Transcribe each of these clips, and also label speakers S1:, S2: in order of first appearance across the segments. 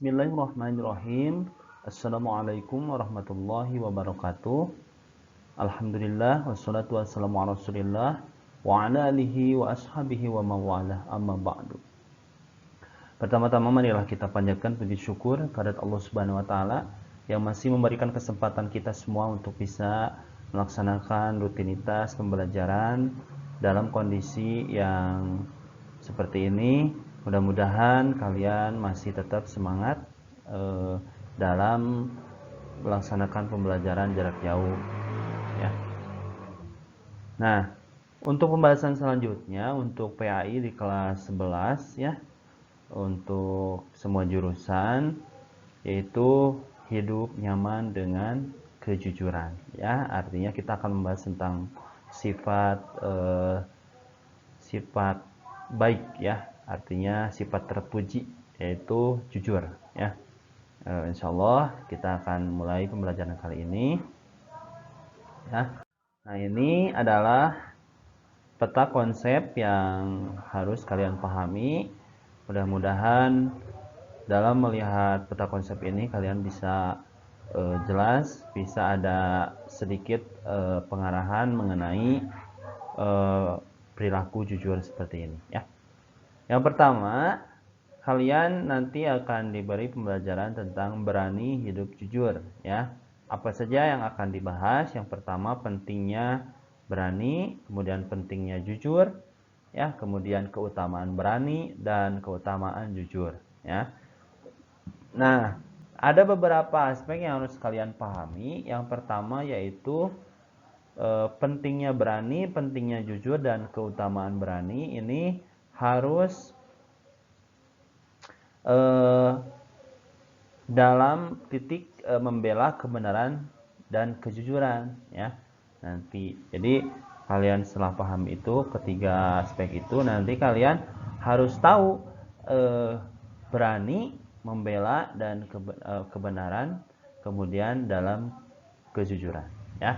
S1: Bismillahirrahmanirrahim. Assalamualaikum warahmatullahi wabarakatuh. Alhamdulillah wassalatu wassalamu ala Rasulillah wa ala alihi wa ashabihi wa mawalah amma ba'du. Pertama-tama marilah kita panjatkan puji syukur kepada Allah Subhanahu wa taala yang masih memberikan kesempatan kita semua untuk bisa melaksanakan rutinitas pembelajaran dalam kondisi yang seperti ini. Mudah-mudahan kalian masih tetap semangat dalam melaksanakan pembelajaran jarak jauh ya. Nah, untuk pembahasan selanjutnya untuk PAI di kelas 11 ya, untuk semua jurusan, yaitu hidup nyaman dengan kejujuran ya. Artinya kita akan membahas tentang sifat baik ya, artinya sifat terpuji yaitu jujur ya. Insyaallah kita akan mulai pembelajaran kali ini ya. Nah, ini adalah peta konsep yang harus kalian pahami. Mudah-mudahan dalam melihat peta konsep ini kalian bisa jelas, bisa ada sedikit pengarahan mengenai perilaku jujur seperti ini ya. Yang pertama, kalian nanti akan diberi pembelajaran tentang berani hidup jujur ya. Apa saja yang akan dibahas? Yang pertama, pentingnya berani, kemudian pentingnya jujur ya, kemudian keutamaan berani dan keutamaan jujur ya. Nah, ada beberapa aspek yang harus kalian pahami. Yang pertama yaitu pentingnya berani, pentingnya jujur dan keutamaan berani ini harus dalam titik membela kebenaran dan kejujuran ya. Nanti jadi kalian setelah paham itu, ketiga aspek itu, nanti kalian harus tahu berani membela dan kebenaran, kemudian dalam kejujuran ya.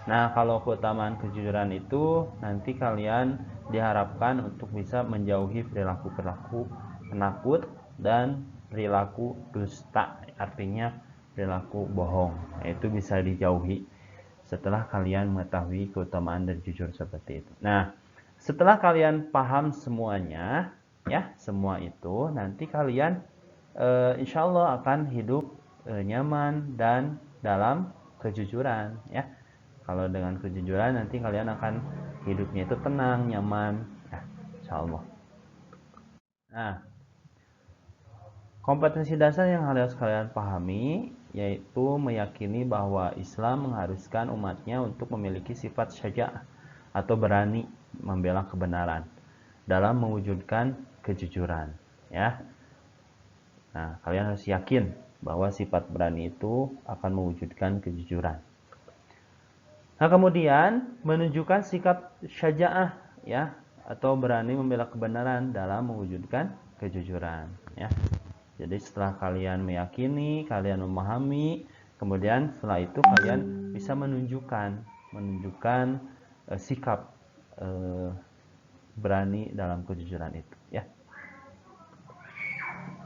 S1: Nah, kalau keutamaan kejujuran itu nanti kalian diharapkan untuk bisa menjauhi perilaku-perilaku penakut dan perilaku dusta, artinya perilaku bohong. Nah, itu bisa dijauhi setelah kalian mengetahui keutamaan dan jujur seperti itu. Nah, setelah kalian paham semuanya ya, semua itu nanti kalian insya Allah akan hidup nyaman dan dalam kejujuran ya. Kalau dengan kejujuran nanti kalian akan hidupnya itu tenang, nyaman ya, insya Allah. Nah, kompetensi dasar yang harus kalian pahami yaitu meyakini bahwa Islam mengharuskan umatnya untuk memiliki sifat syaja'ah atau berani membela kebenaran dalam mewujudkan kejujuran ya. Nah, kalian harus yakin bahwa sifat berani itu akan mewujudkan kejujuran. Nah, kemudian menunjukkan sikap syaja'ah ya, atau berani membela kebenaran dalam mewujudkan kejujuran ya. Jadi setelah kalian meyakini, kalian memahami, kemudian setelah itu kalian bisa menunjukkan sikap berani dalam kejujuran itu ya.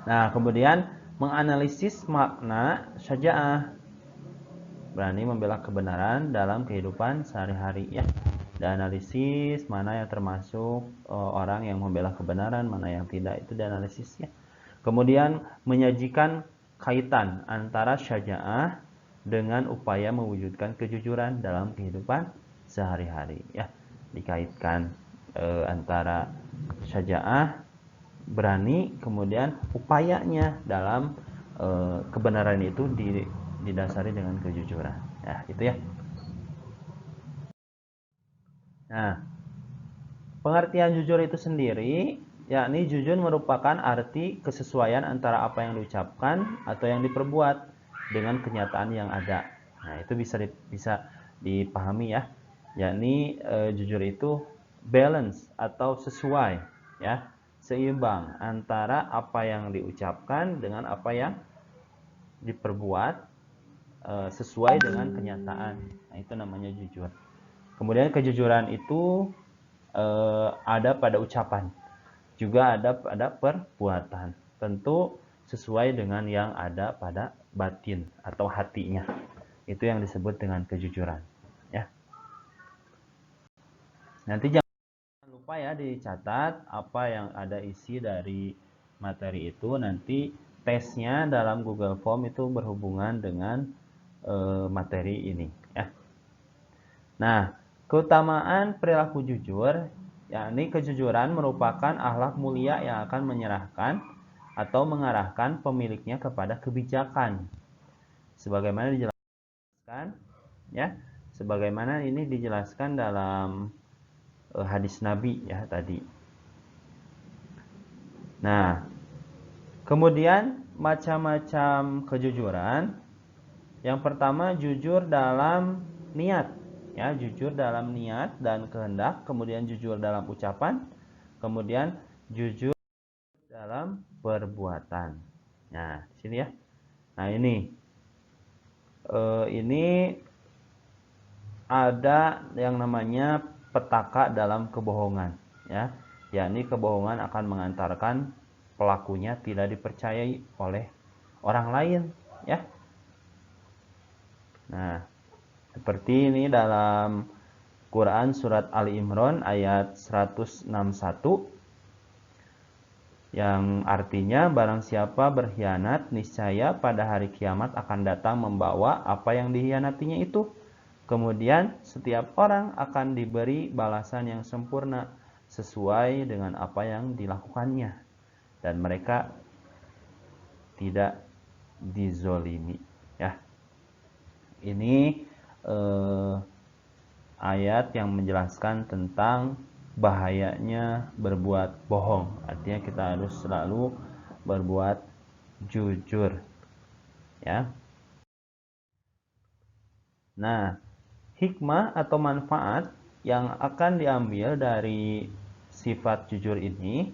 S1: Nah, kemudian menganalisis makna syaja'ah, berani membela kebenaran dalam kehidupan sehari-hari ya. Dan analisis mana yang termasuk orang yang membela kebenaran, mana yang tidak, itu dianalisis ya. Kemudian menyajikan kaitan antara syaja'ah dengan upaya mewujudkan kejujuran dalam kehidupan sehari-hari ya. Dikaitkan antara syaja'ah, berani, kemudian upayanya dalam kebenaran itu didasari dengan kejujuran ya, itu ya. Nah, pengertian jujur itu sendiri yakni jujur merupakan arti kesesuaian antara apa yang diucapkan atau yang diperbuat dengan kenyataan yang ada. Nah, itu bisa dipahami ya. Yakni jujur itu balance atau sesuai ya, seimbang antara apa yang diucapkan dengan apa yang diperbuat sesuai dengan kenyataan. Nah, itu namanya jujur. Kemudian kejujuran itu ada pada ucapan, juga ada pada perbuatan. Tentu sesuai dengan yang ada pada batin atau hatinya. Itu yang disebut dengan kejujuran, ya. Nanti jangan lupa ya dicatat apa yang ada isi dari materi itu. Nanti tesnya dalam Google Form itu berhubungan dengan materi ini, ya. Nah, keutamaan perilaku jujur, yakni kejujuran merupakan akhlak mulia yang akan menyerahkan atau mengarahkan pemiliknya kepada kebijakan. Sebagaimana dijelaskan, ya, sebagaimana ini dijelaskan dalam hadis Nabi ya tadi. Nah, kemudian macam-macam kejujuran. Yang pertama jujur dalam niat, ya, jujur dalam niat dan kehendak, kemudian jujur dalam ucapan, kemudian jujur dalam perbuatan. Nah, sini ya. Nah, ini ada yang namanya petaka dalam kebohongan, ya, yakni kebohongan akan mengantarkan pelakunya tidak dipercayai oleh orang lain, ya. Nah, seperti ini dalam Quran surat Ali Imran ayat 161 yang artinya barang siapa berkhianat niscaya pada hari kiamat akan datang membawa apa yang dikhianatinya itu. Kemudian setiap orang akan diberi balasan yang sempurna sesuai dengan apa yang dilakukannya dan mereka tidak dizolimi, ya. Ini ayat yang menjelaskan tentang bahayanya berbuat bohong. Artinya kita harus selalu berbuat jujur, ya. Nah, hikmah atau manfaat yang akan diambil dari sifat jujur ini,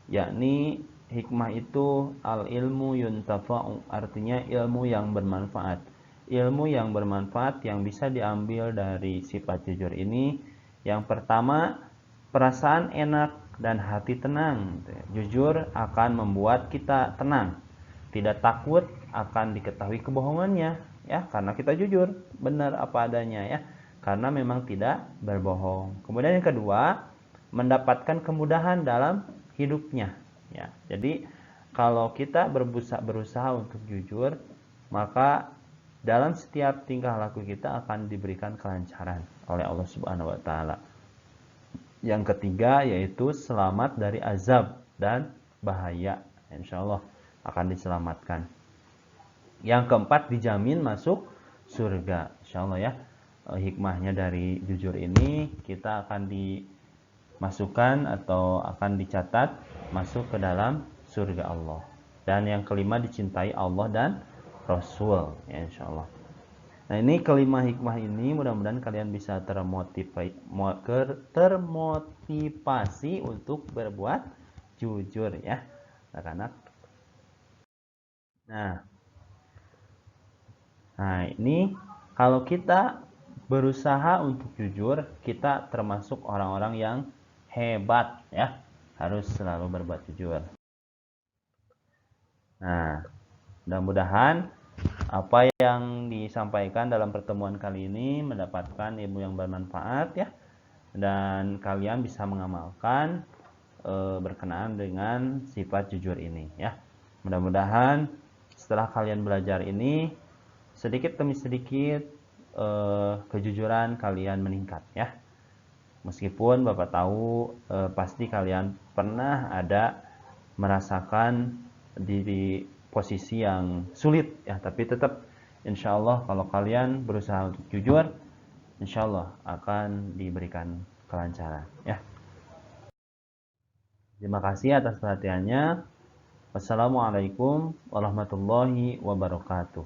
S1: yakni hikmah itu al-ilmu yuntafa'u, artinya ilmu yang bermanfaat. Ilmu yang bermanfaat yang bisa diambil dari sifat jujur ini, yang pertama, perasaan enak dan hati tenang. Jujur akan membuat kita tenang, tidak takut akan diketahui kebohongannya, ya, karena kita jujur, benar apa adanya, ya, karena memang tidak berbohong. Kemudian yang kedua, mendapatkan kemudahan dalam hidupnya, ya. Jadi kalau kita berusaha untuk jujur, maka dalam setiap tingkah laku kita akan diberikan kelancaran oleh Allah Subhanahu wa taala. Yang ketiga yaitu selamat dari azab dan bahaya. Insyaallah akan diselamatkan. Yang keempat dijamin masuk surga. Insyaallah, ya. Hikmahnya dari jujur ini kita akan dimasukkan atau akan dicatat masuk ke dalam surga Allah. Dan yang kelima dicintai Allah dan Rasul, ya, insyaallah. Nah, ini kelima hikmah ini mudah-mudahan kalian bisa termotivasi untuk berbuat jujur, ya, anak-anak. Nah, ini kalau kita berusaha untuk jujur, kita termasuk orang-orang yang hebat, ya. Harus selalu berbuat jujur. Nah, mudah-mudahan apa yang disampaikan dalam pertemuan kali ini mendapatkan ilmu yang bermanfaat, ya, dan kalian bisa mengamalkan berkenaan dengan sifat jujur ini, ya. Mudah-mudahan setelah kalian belajar ini sedikit demi sedikit kejujuran kalian meningkat, ya. Meskipun Bapak tahu pasti kalian pernah ada merasakan di posisi yang sulit, ya, tapi tetap insya Allah kalau kalian berusaha untuk jujur, insya Allah akan diberikan kelancaran, ya. Terima kasih atas perhatiannya. Wassalamualaikum warahmatullahi wabarakatuh.